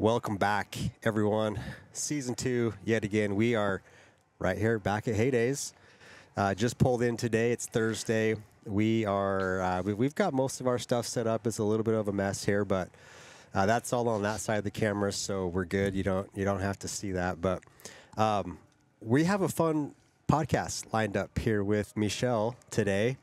Welcome back, everyone. Season 2, yet again. We are right here back at Heydays. Just pulled in today. It's Thursday. We've got most of our stuff set up. It's a little bit of a mess here, but that's all on that side of the camera, so we're good. You don't have to see that. But we have a fun podcast lined up here with Meshell today.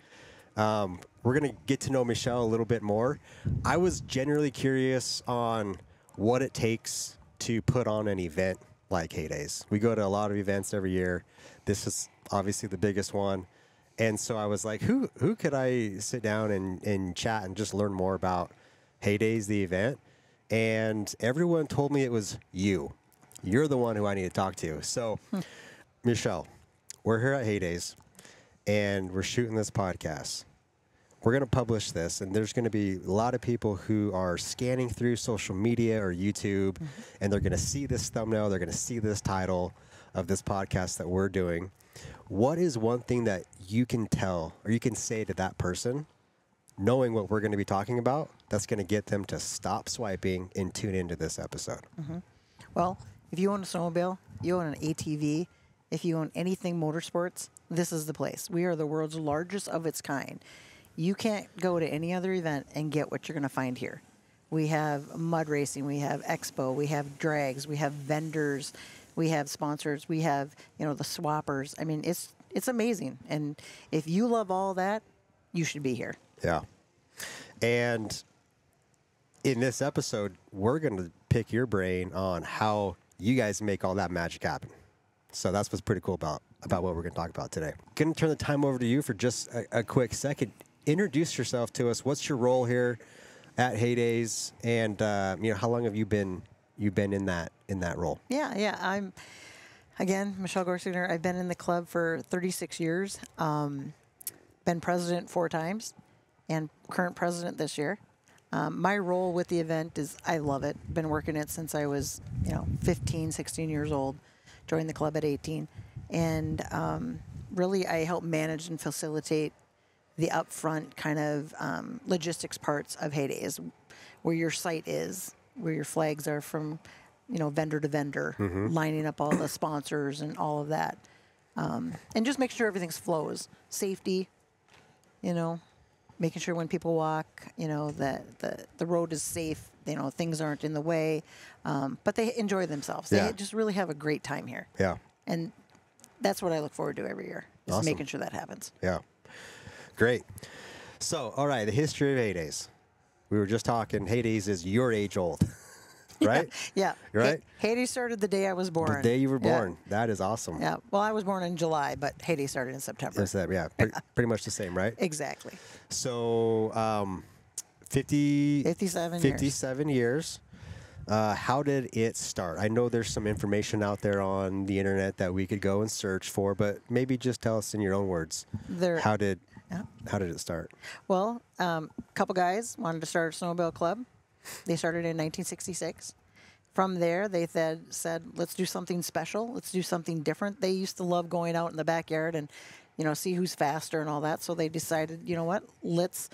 We're going to get to know Meshell a little bit more. I was generally curious on what it takes to put on an event like Heydays. We go to a lot of events every year. This is obviously the biggest one. And so I was like, who could I sit down and chat and just learn more about Heydays, the event? And everyone told me it was you. You're the one who I need to talk to. So, Meshell, we're here at Heydays, and we're shooting this podcast. We're going to publish this, and there's going to be a lot of people who are scanning through social media or YouTube, and they're going to see this thumbnail, they're going to see this title of this podcast that we're doing. What is one thing that you can tell or you can say to that person, knowing what we're going to be talking about, that's going to get them to stop swiping and tune into this episode? Well, if you own a snowmobile, you own an ATV, if you own anything motorsports, this is the place. We are the world's largest of its kind. You can't go to any other event and get what you're going to find here. We have mud racing, we have expo, we have drags, we have vendors, we have sponsors, we have, the swappers. I mean, it's amazing. And if you love all that, you should be here. Yeah. And in this episode, we're going to pick your brain on how you guys make all that magic happen. So that's what's pretty cool about what we're going to talk about today. Going to turn the time over to you for just a quick second. Introduce yourself to us. What's your role here at Heydays, and how long have you been in that role? Yeah. I'm again Meshell Gorsegner. I've been in the club for 36 years. Been president 4 times, and current president this year. My role with the event is I love it. Been working it since I was 15, 16 years old. Joined the club at 18, and really I help manage and facilitate the upfront kind of logistics parts of Heydays, where your site is, where your flags are from, vendor to vendor, lining up all the sponsors and all of that, and just make sure everything flows. Safety, making sure when people walk, that the road is safe, things aren't in the way, but they enjoy themselves. They just really have a great time here. Yeah. And that's what I look forward to every year, is awesome. Making sure that happens. Yeah. Great. So, all right, the history of Heydays. We were just talking, Heydays is your age old, right? Yeah. Right? Heydays started the day I was born. The day you were born. Yeah. That is awesome. Yeah. Well, I was born in July, but Heydays started in September. Yeah, pretty much the same, right? Exactly. So, 57 years. How did it start? I know there's some information out there on the internet that we could go and search for, but maybe just tell us in your own words. How did it start? Well, a couple guys wanted to start a snowmobile club. They started in 1966. From there, they said, let's do something special. Let's do something different. They used to love going out in the backyard and, see who's faster and all that. So they decided, you know what, let's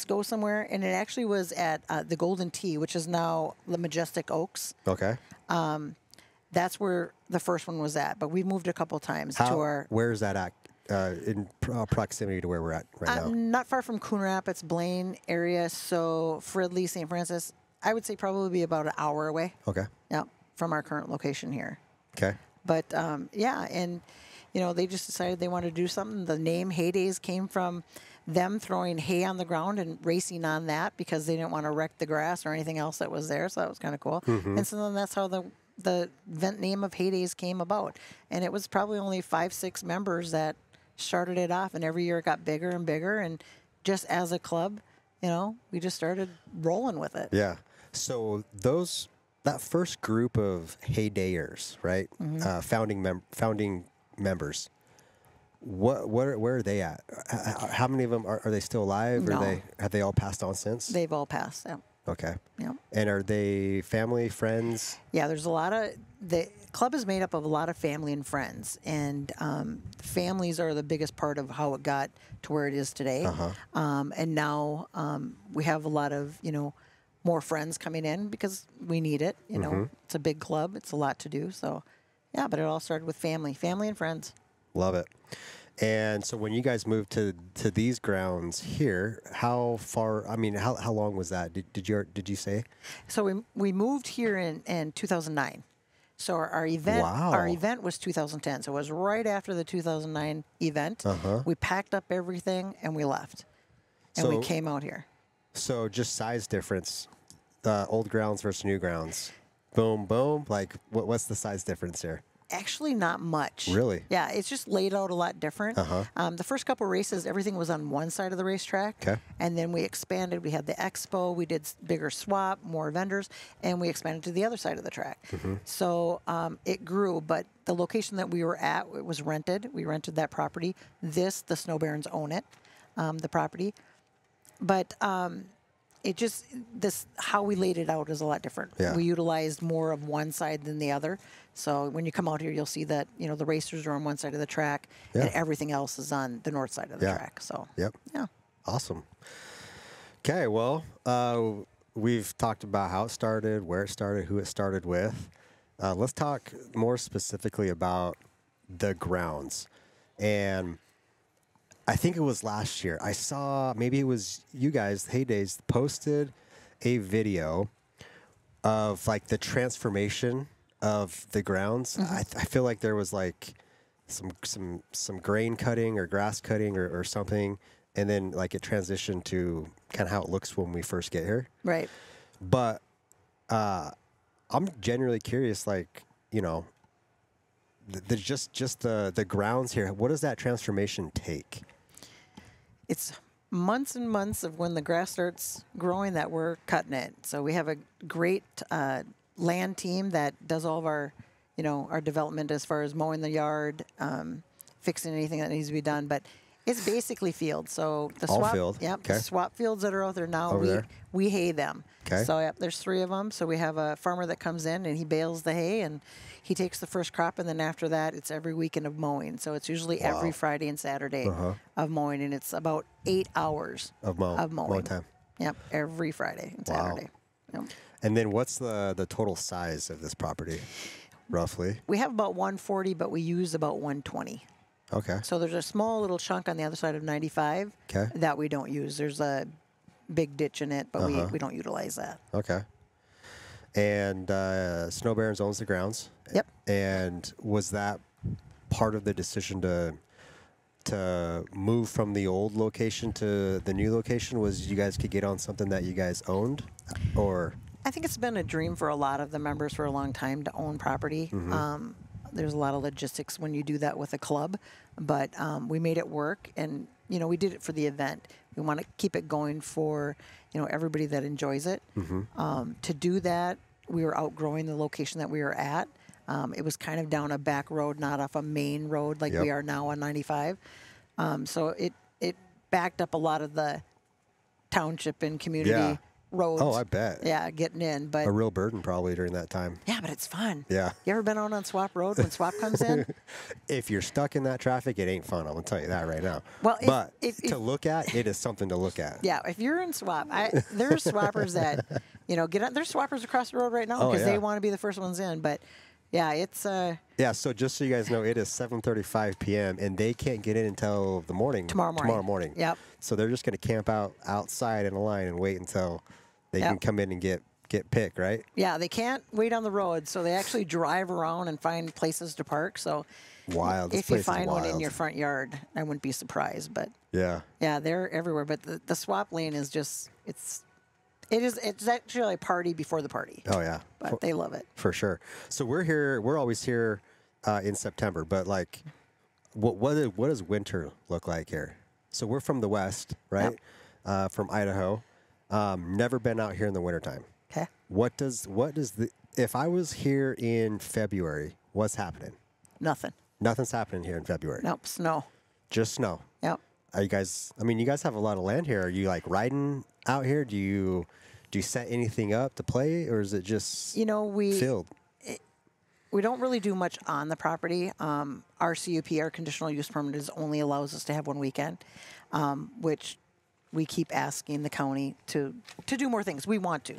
go somewhere. And it actually was at the Golden Tee, which is now the Majestic Oaks. Okay. That's where the first one was at. But we moved a couple times to our... Where is that at? In proximity to where we're at right now? Not far from Coon Rapids, Blaine area. So Fridley, St. Francis, I would say probably be about an hour away. Okay. Yeah, from our current location here. Okay. But, and, they just decided they wanted to do something. The name Heydays came from them throwing hay on the ground and racing on that because they didn't want to wreck the grass or anything else that was there. So that was kind of cool. And so then that's how the event name of Heydays came about. And it was probably only 5-6 members that started it off, and every year it got bigger and bigger, and just as a club, we just started rolling with it. Yeah. So that first group of Heydayers, right? Founding members. Where are they at? How many of them are they still alive? No. Or have they all passed on since? They've all passed. Yeah. Okay. Yeah. And are they family, friends? Yeah, there's a lot of... The club is made up of a lot of family and friends, and families are the biggest part of how it got to where it is today. And now we have a lot of, more friends coming in because we need it. You know, it's a big club. It's a lot to do. So, yeah, but it all started with family and friends. Love it. And so when you guys moved to these grounds here, how far? I mean, how long was that? Did you say? So we moved here in 2009. So our event was 2010. So it was right after the 2009 event. We packed up everything and we left, and we came out here. So just size difference, old grounds versus new grounds. Boom, boom. Like what's the size difference here? Actually, not much. Really? Yeah, it's just laid out a lot different. The first couple races, everything was on one side of the racetrack. Okay. And then we expanded. We had the expo. We did bigger swap, more vendors, and we expanded to the other side of the track. So it grew, but the location that we were at, it was rented. We rented that property. The Sno Barons own it, the property. But it just, how we laid it out is a lot different. Yeah. We utilized more of one side than the other. So when you come out here, you'll see that, you know, the racers are on one side of the track and everything else is on the north side of the track. So, yeah. Awesome. Okay, well, we've talked about how it started, where it started, who it started with. Let's talk more specifically about the grounds. And I think it was last year. I saw, maybe it was you guys, Heydays, posted a video of like the transformation of the grounds. I feel like there was like some grain cutting or grass cutting or something, and then like it transitioned to kind of how it looks when we first get here. Right. But I'm genuinely curious, like, you know, just the grounds here. What does that transformation take? It's months and months of when the grass starts growing that we're cutting it. So we have a great land team that does all of our, you know, our development as far as mowing the yard, fixing anything that needs to be done. But it's basically fields. So the all swap, field. Yep, Okay. the swap fields that are out there now, we hay them. Okay. So yep, there's 3 of them. So we have a farmer that comes in and he bales the hay and he takes the first crop, and then after that, it's every weekend of mowing. So it's usually every Friday and Saturday of mowing, and it's about 8 hours of mowing. Mowing time. Yep, every Friday and Saturday. Yep. And then what's the total size of this property, roughly? We have about 140, but we use about 120. Okay. So there's a small little chunk on the other side of 95 that we don't use. There's a big ditch in it, but we don't utilize that. Okay. And Sno Barons owns the grounds. Yep. And was that part of the decision to move from the old location to the new location? Was you guys could get on something that you guys owned, or? I think it's been a dream for a lot of the members for a long time to own property. There's a lot of logistics when you do that with a club, but we made it work, and you know, we did it for the event. We want to keep it going for, you know, everybody that enjoys it. To do that, we were outgrowing the location that we were at. It was kind of down a back road, not off a main road like we are now on 95. So it backed up a lot of the township and community roads. Oh, I bet. Yeah, getting in. But a real burden probably during that time. Yeah, but it's fun. Yeah. You ever been out on Swap Road when Swap comes in? If you're stuck in that traffic, it ain't fun. I'm going to tell you that right now. Well, but to look at, it is something to look at. Yeah, if you're in Swap, there's swappers that, you know, get on. There's swappers across the road right now because they want to be the first ones in. But yeah, it's yeah, so just so you guys know, it is 7:35 p.m. and they can't get in until the morning. Tomorrow morning. Yep. So they're just going to camp out outside in a line and wait until they can come in and get picked, right? Yeah, they can't wait on the road, so they actually drive around and find places to park. So wild. If you find one in your front yard, I wouldn't be surprised. But yeah, they're everywhere. But the swap lane is just it's actually a party before the party. Oh yeah, but they love it for sure. So we're always here in September, but like, what does winter look like here? So we're from the west, right? Yep. From Idaho. Never been out here in the wintertime. Okay. What does the if I was here in February, what's happening? Nothing. Nothing's happening here in February. Nope, snow. Just snow. Yep. Are you guys? I mean, you guys have a lot of land here. Are you like riding out here? Do you set anything up to play, or is it just field? We don't really do much on the property. Our CUP, our conditional use permit, only allows us to have one weekend, which we keep asking the county to do more things. We want to.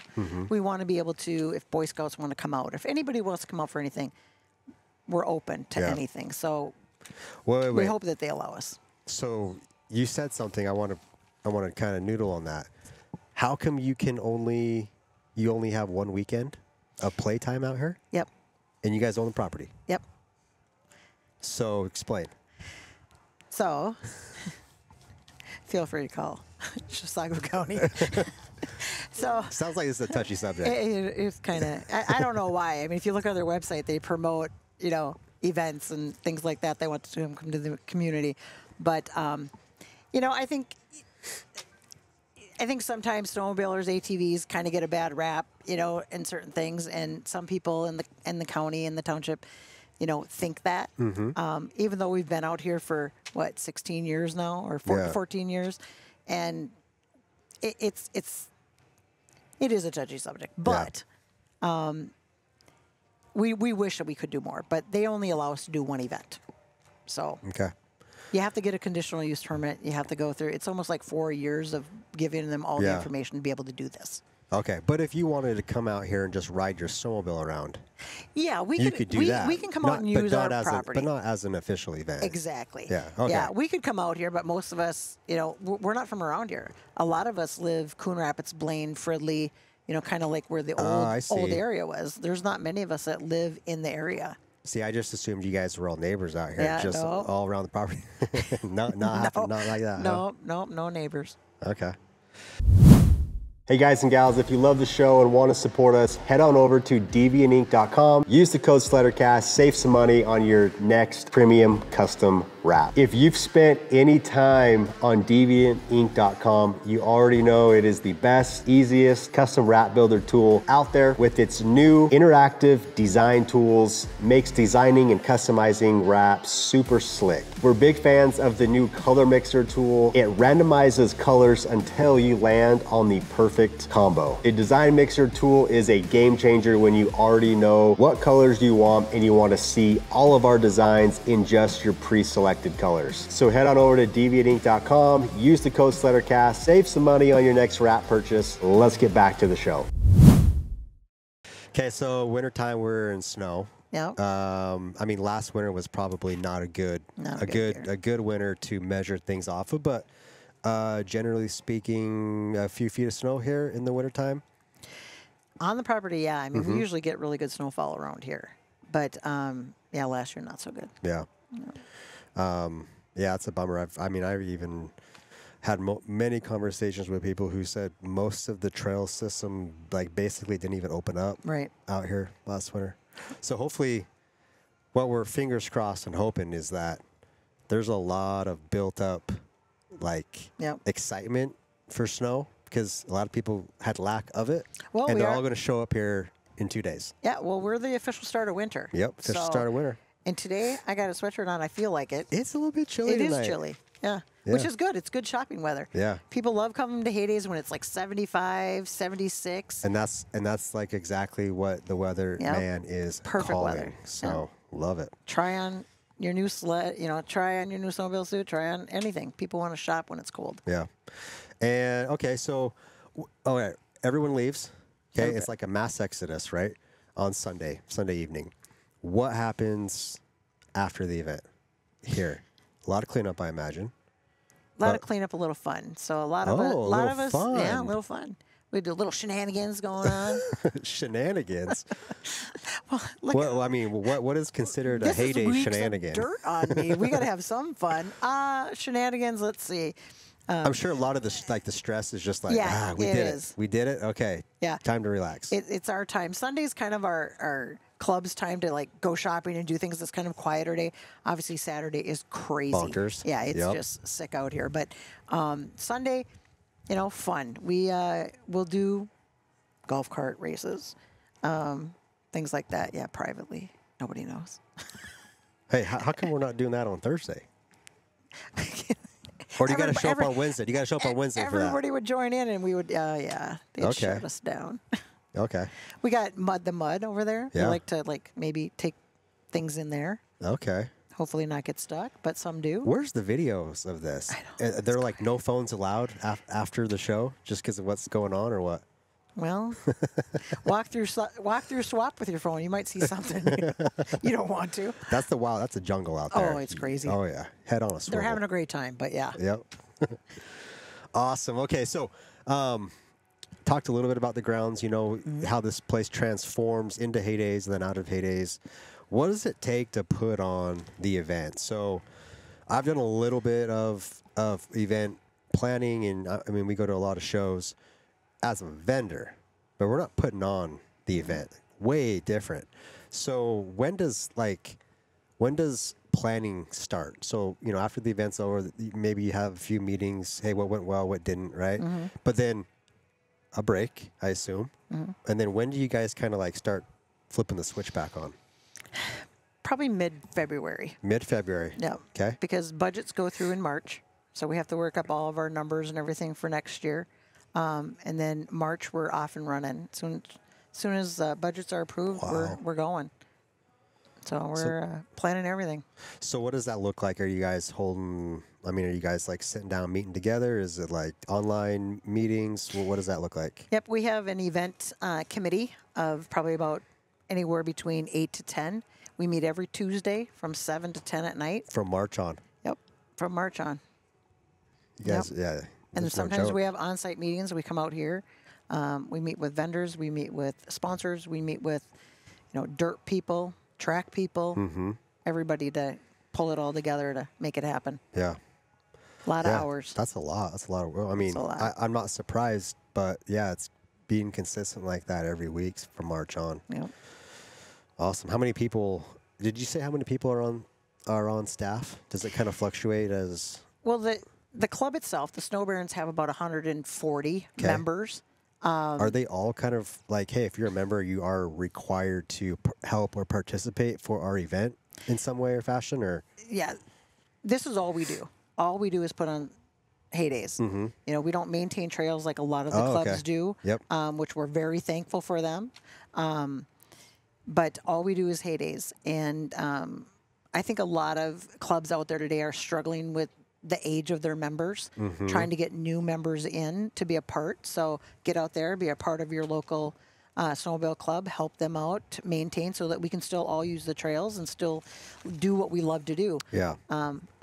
We want to be able to, if Boy Scouts want to come out, if anybody wants to come out for anything, we're open to anything. So we hope that they allow us. So you said something. I want to kind of noodle on that. How come you only have one weekend of playtime out here? Yep. And you guys own the property? Yep. So explain. So feel free to call Chisago County. So sounds like it's a touchy subject. It's kind of, I don't know why. I mean, if you look on their website, they promote, events and things like that. They want to come to the community. But, I think sometimes snowmobilers, ATVs kind of get a bad rap, in certain things. And some people in the county, in the township, think that. Even though we've been out here for, 16 years now or 14 years. And it is a touchy subject. But we wish that we could do more. But they only allow us to do one event. So you have to get a conditional use permit. You have to go through. It's almost like 4 years of giving them all the information to be able to do this. Okay, but if you wanted to come out here and just ride your snowmobile around, you could do that. We can come out and use our property, but not as an official event. Exactly. Yeah. Okay. Yeah, we could come out here, but most of us, we're not from around here. A lot of us live Coon Rapids, Blaine, Fridley. Kind of like where the old area was. There's not many of us that live in the area. See, I just assumed you guys were all neighbors out here, all around the property. not like that. No neighbors. Okay. Hey guys and gals, if you love the show and want to support us, head on over to deviantinc.com. Use the code SledderCast, save some money on your next premium custom wrap. If you've spent any time on deviantinc.com, you already know it is the best, easiest custom wrap builder tool out there. With its new interactive design tools, makes designing and customizing wraps super slick. We're big fans of the new color mixer tool. It randomizes colors until you land on the perfect combo. The design mixer tool is a game changer when you already know what colors you want and you want to see all of our designs in just your pre-selected colors. So head on over to deviantinc.com, use the code SledderCast, save some money on your next wrap purchase. Let's get back to the show. Okay, so wintertime, we're in snow. Yeah. I mean, last winter was probably not a good winter to measure things off of, but generally speaking, a few feet of snow here in the wintertime. On the property, yeah. I mean, we usually get really good snowfall around here, but last year not so good. Yeah. Yeah, it's a bummer. I've even had many conversations with people who said most of the trail system basically didn't even open up out here last winter. So hopefully, what we're fingers crossed and hoping is that there's a lot of built up excitement for snow, because a lot of people had lack of it. Well, and they're all going to show up here in 2 days. Yeah, well, we're the official start of winter. Yep, official start of winter. And today, I got a sweatshirt on. I feel like it. It's a little bit chilly tonight. It is chilly, yeah. Which is good. It's good shopping weather. Yeah. People love coming to Haydays when it's like 75, 76. And that's exactly what the weather man is perfect calling. Weather. So love it. Try on your new sled, try on your new snowmobile suit, try on anything. People want to shop when it's cold. Yeah. And okay, so everyone leaves. Okay, it's like a mass exodus, right? On Sunday evening. What happens after the event here? A lot of cleanup, I imagine. A lot of cleanup, a little fun. So a lot of us, a little fun. We do little shenanigans going on. Shenanigans. What is considered a heyday shenanigan? Dirt on me. We got to have some fun. Shenanigans. Let's see. I'm sure a lot of the stress is just we did it. Okay. Yeah. Time to relax. It's our time. Sunday's kind of our club's time to go shopping and do things. That's kind of quieter day. Obviously, Saturday is crazy. Bonkers. Yeah, it's just sick out here. But Sunday, fun. We'll do golf cart races, things like that. Yeah, privately. Nobody knows. Hey, how come we're not doing that on Thursday? Or do you got to show up on Wednesday? You got to show up on Wednesday for that. Everybody would join in, and we would, they'd shut us down. Okay. We got the mud over there. Yeah. We like to maybe take things in there. Okay. hopefully not get stuck, but some do. Where's the videos of this? They're like no phones allowed after the show, just because of what's going on, or what? Well, walk through swap with your phone. You might see something you don't want to. That's a jungle out there. Oh, it's crazy. Oh yeah, head on a swivel. They're having a great time, but yeah. Yep. Awesome. Okay, so talked a little bit about the grounds. You know how this place transforms into heydays and then out of heydays. What does it take to put on the event? So I've done a little bit of event planning, and I mean, we go to a lot of shows as a vendor, but we're not putting on the event. Way different. So when does planning start? So, you know, after the event's over, maybe you have a few meetings. Hey, what went well, what didn't, right? But then a break, I assume. And then when do you guys kind of like start flipping the switch back on? Probably mid-February. Mid-February. Yeah. Okay. Because budgets go through in March, so we have to work up all of our numbers and everything for next year. And then March, we're off and running. Soon as budgets are approved, we're going. So we're planning everything. So what does that look like? Are you guys holding? I mean, are you guys like sitting down, meeting together? Is it like online meetings? Well, what does that look like? Yep, we have an event committee of probably about anywhere between 8 to 10. We meet every Tuesday from 7 to 10 at night. From March on. Yep, from March on. You guys, yeah. And sometimes we have on-site meetings. We come out here. We meet with vendors. We meet with sponsors. We meet with, dirt people, track people, everybody to pull it all together to make it happen. Yeah. A lot of hours. That's a lot. That's a lot of work. I mean, I'm not surprised, but yeah, it's being consistent like that every week from March on. Yep. Awesome. How many people, did you say how many people are on staff? Does it kind of fluctuate as? Well, the club itself, the Sno Barons, have about 140 members. Are they all kind of like, hey, if you're a member, you are required to help or participate for our event in some way or fashion? Or yeah, this is all we do. All we do is put on heydays. We don't maintain trails like a lot of the clubs do, which we're very thankful for them. But all we do is heydays. And I think a lot of clubs out there today are struggling with the age of their members, trying to get new members in to be a part. So get out there, be a part of your local snowmobile club, help them out, maintain so that we can still all use the trails and still do what we love to do. Yeah.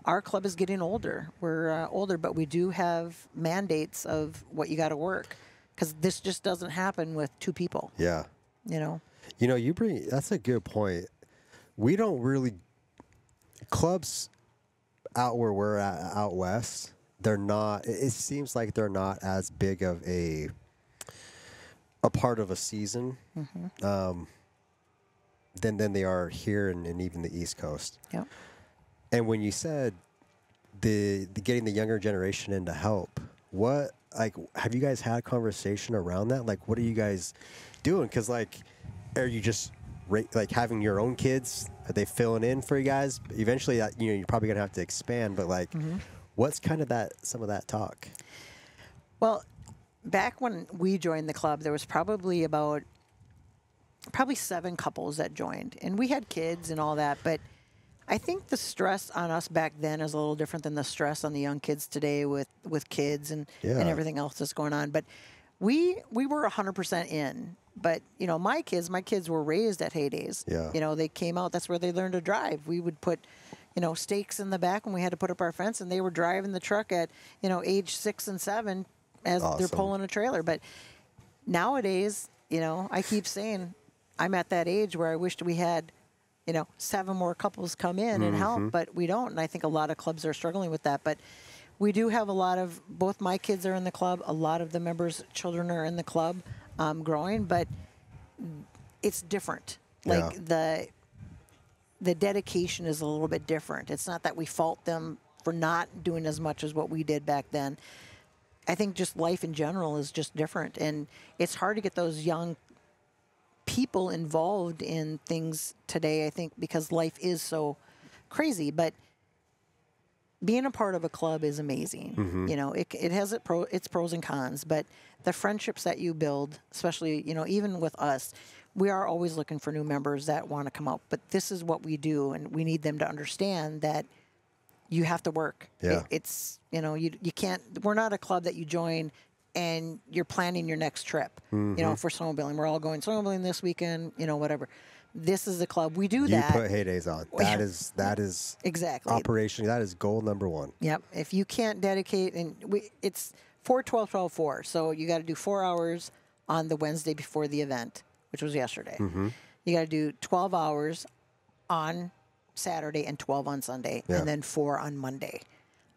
Our club is getting older. We're older, but we do have mandates of what you got to work, because this just doesn't happen with two people. Yeah. That's a good point. We don't really, clubs out where we're at out west, they're not, it seems like they're not as big of a part of a season than they are here and even the East Coast. Yep. And when you said the getting the younger generation in to help, what, like, have you guys had a conversation around that? Like, what are you guys doing? Because, like, are you just like having your own kids? Are they filling in for you guys? Eventually, that you're probably gonna have to expand. But like, what's kind of some of that talk? Well, back when we joined the club, there was probably 7 couples that joined, and we had kids and all that. But I think the stress on us back then is a little different than the stress on the young kids today with kids and everything else that's going on. But we were 100% in. But, my kids were raised at heydays. Yeah. They came out. That's where they learned to drive. We would put, stakes in the back when we had to put up our fence, and they were driving the truck at, age 6 and 7 as they're pulling a trailer. But nowadays, I keep saying I'm at that age where I wished we had, 7 more couples come in and help, but we don't. And I think a lot of clubs are struggling with that. But we do have a lot of, both my kids are in the club, a lot of the members' children are in the club. Growing, but it's different. Like the dedication is a little bit different. It's not that we fault them for not doing as much as what we did back then. I think just life in general is just different, and it's hard to get those young people involved in things today, I think, because life is so crazy. But being a part of a club is amazing. It has its pros and cons, but the friendships that you build, especially, even with us, we are always looking for new members that want to come out. But this is what we do, and we need them to understand that you have to work. Yeah. It's, you can't, we're not a club that you join and you're planning your next trip. If we're snowmobiling, we're all going snowmobiling this weekend, whatever. This is the club. We do that. You put heydays on. That is exactly operation. That is goal number one. Yep. If you can't dedicate, and it's 4, 12, 12, 4. So you got to do 4 hours on the Wednesday before the event, which was yesterday. You got to do 12 hours on Saturday and 12 on Sunday, and then 4 on Monday.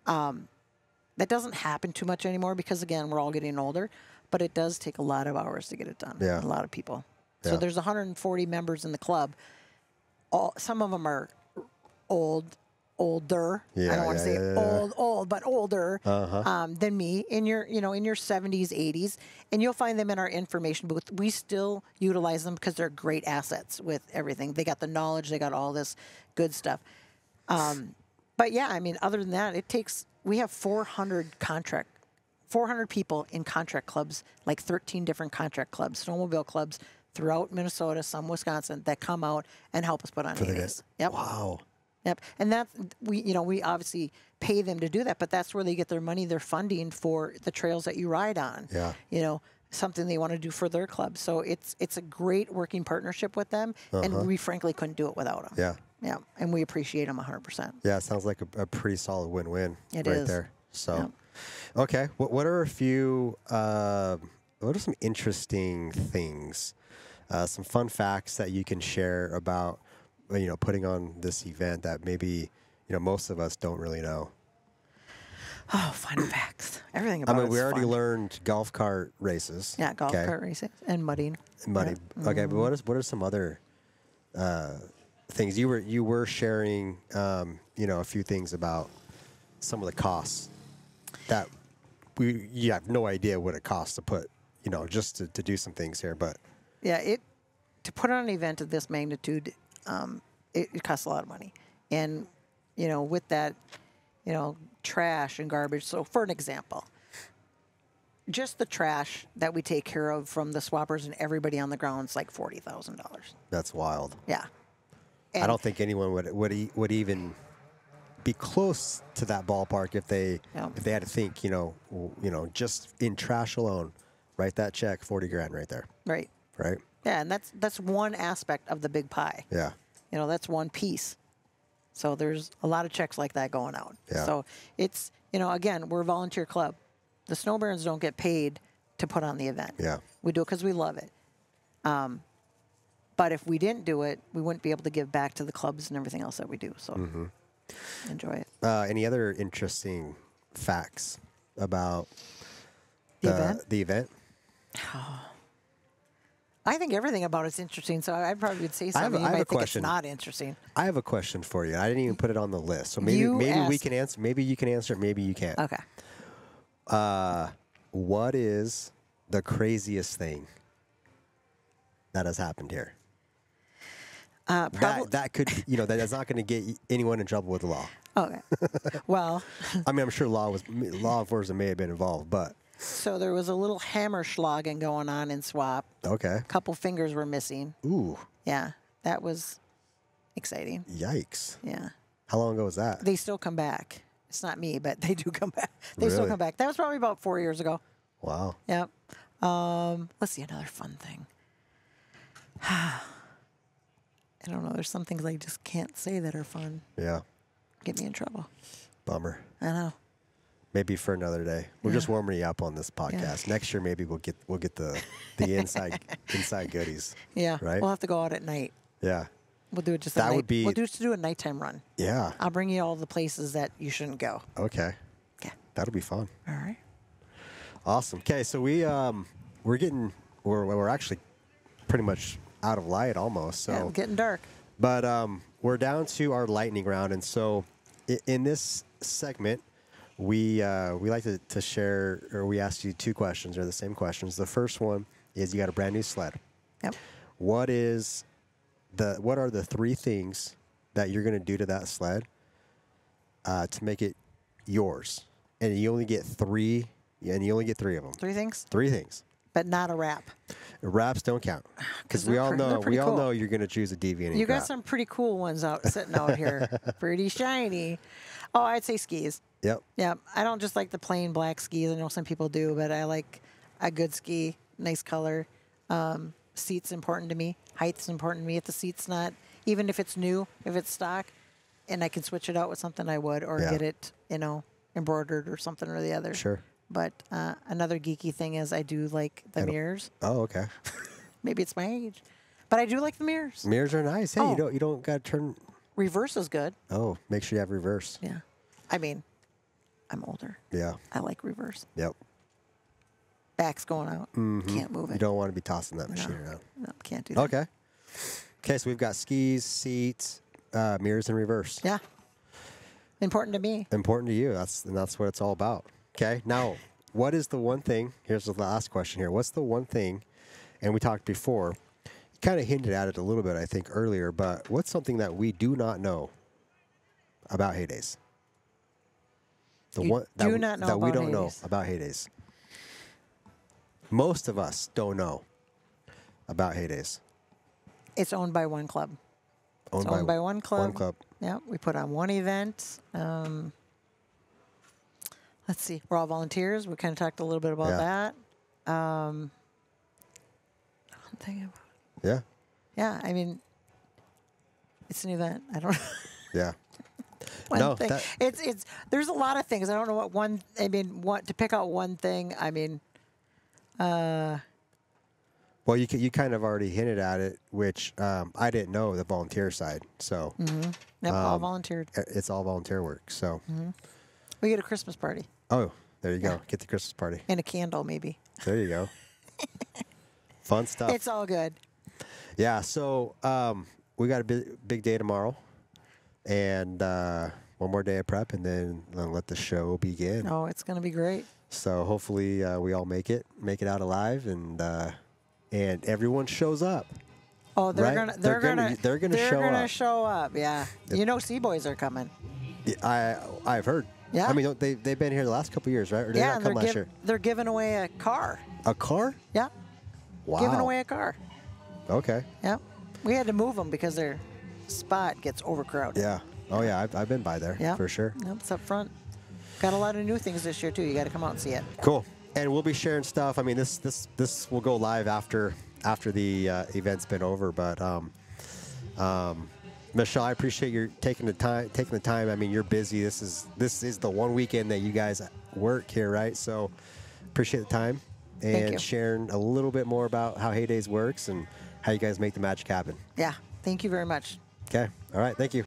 That doesn't happen too much anymore because, again, we're all getting older, but it does take a lot of hours to get it done. Yeah. A lot of people. Yeah. So there's 140 members in the club. Some of them are older. Yeah, I don't want to say old, but older than me in your 70s, 80s. And you'll find them in our information booth. We still utilize them because they're great assets with everything. They got the knowledge. They got all this good stuff. But yeah, I mean, other than that, we have 400 people in contract clubs, like 13 different contract clubs, snowmobile clubs throughout Minnesota, some Wisconsin, that come out and help us put on heydays. Yep. Wow. Yep. And that we obviously pay them to do that, but that's where they get their money, their funding for the trails that you ride on. Yeah. Something they want to do for their club. So it's a great working partnership with them, and we frankly couldn't do it without them. Yeah. Yeah. And we appreciate them 100%. Yeah, it sounds like a pretty solid win-win right is. there. So, okay. What are a few, what are some interesting things, some fun facts that you can share about, putting on this event that maybe, most of us don't really know? Oh, fun facts. Everything about it. We already fun. learned golf cart races. Yeah, golf cart races and mudding. Muddy. Yeah. Okay, but what are some other things you were sharing? A few things about some of the costs that you have no idea what it costs to put, just to do some things here. But yeah, to put on an event of this magnitude, it costs a lot of money, and with that, trash and garbage. So for an example, just the trash that we take care of from the swappers and everybody on the ground is like $40,000. that's wild. Yeah. I don't think anyone would even be close to that ballpark if they had to think, just in trash alone, write that check, 40 grand right there. Right. Right. Yeah, and that's one aspect of the big pie. Yeah. That's one piece. So there's a lot of checks like that going out. Yeah. So it's, again, we're a volunteer club. The Sno Barons don't get paid to put on the event. Yeah. We do it because we love it. But if we didn't do it, we wouldn't be able to give back to the clubs and everything else that we do. So enjoy it. Any other interesting facts about The the event? I think everything about it's interesting, so I probably would say something. I have you might a think question. it's not interesting. I have a question for you. I didn't even put it on the list, so maybe we can answer. Maybe you can answer it. Maybe you can't. Okay. What is the craziest thing that has happened here? That could, that is not going to get anyone in trouble with the law. Okay. Well, I mean, I'm sure law enforcement may have been involved, but so there was a little hammer schlagen going on in Swap. okay. A couple fingers were missing. Ooh. Yeah, that was exciting. Yikes. Yeah. How long ago was that? They still come back. It's not me, but they do come back. They still Really? come back. That was probably about 4 years ago. Wow. Yep. Let's see, another fun thing. I don't know. There's some things I just can't say that are fun. Yeah. Get me in trouble. Bummer. I know. Maybe for another day. We're just warming you up on this podcast. Next year, maybe we'll get the inside goodies. Yeah. Right? We'll have to go out at night. Yeah. We'll do it just That at night. would be- We'll just do a nighttime run. Yeah. I'll bring you all the places that you shouldn't go. Okay. Okay. That'll be fun. All right. Awesome. Okay, so we're actually pretty much out of light almost. So Yeah, getting dark. But we're down to our lightning round, and so in this segment, we like to share, or we ask you 2 questions, or the same questions. The first one is, you got a brand new sled. Yep. What are the 3 things that you're going to do to that sled to make it yours? And you only get 3, and you only get 3 of them. 3 things. 3 things. but not a wrap. Wraps don't count because we they're all pretty- know they're pretty cool. you're going to choose a deviant. You got some pretty cool ones sitting out here. Pretty shiny. Oh, I'd say skis. Yep. Yeah, I don't just like the plain black skis. I know some people do, but I like a good ski, nice color. Seat's important to me. Height's important to me. If the seat's not, even if it's new, if it's stock, and I can switch it out with something, I would, or get it, embroidered or something or the other. Sure. But another geeky thing is I do like the mirrors. Oh, okay. Maybe it's my age, but I do like the mirrors. Mirrors are nice. Hey, Oh. you don't got to turn. Reverse is good. Oh, make sure you have reverse. Yeah. I mean, I'm older. Yeah. I like reverse. Yep. Back's going out. Can't move You it. don't want to be tossing that machine around. No, can't do that. Okay. Okay, so we've got skis, seats, mirrors, and reverse. Yeah. Important to me. Important to you. That's what it's all about. Okay. Now, what is the one thing? Here's the last question here. What's the one thing? And we talked before. You kind of hinted at it a little bit, I think, earlier. But what's something that we do not know about heydays? Do not know that we about don't know heydays. about heydays. Most of us don't know about heydays. It's owned by one club. Owned by one club. One club. Yeah, we put on one event. Let's see. We're all volunteers. We kind of talked a little bit about that. I'm thinking about it. Yeah. Yeah, I mean, it's an event. I don't know. Yeah. One No, thing. It's there's a lot of things. I don't know what one. I mean, what to pick out one thing. I mean, Well, you kind of already hinted at it, which I didn't know the volunteer side. So all volunteered. it's all volunteer work. So, We get a Christmas party oh, there you go. Get the Christmas party. and a candle, maybe. There you go. Fun stuff. It's all good. Yeah. So we got a big day tomorrow, and one more day of prep, and then let the show begin. Oh, it's gonna be great. So hopefully we all make it out alive, and everyone shows up. Oh, they're Right? gonna They're gonna show up. Yeah, you know, Sea Boys are coming. I've heard. Yeah. I mean, they've been here the last couple of years, right? Or did they Yeah, not and come last year? they're giving away a car. A car? Yeah, Wow. giving away a car. Okay. Yeah, we had to move them because their spot gets overcrowded. Yeah. Oh yeah, I've been by there. Yeah, For sure. Yep, it's up front. Got a lot of new things this year too. You got to come out and see it. Cool. And we'll be sharing stuff. I mean, this will go live after the event's been over. But Meshell, I appreciate you taking the time. I mean, you're busy. This is the one weekend that you guys work here, right? So appreciate the time and sharing a little bit more about how Heydays works and how you guys make the magic happen. Yeah. Thank you very much. Okay. All right. Thank you.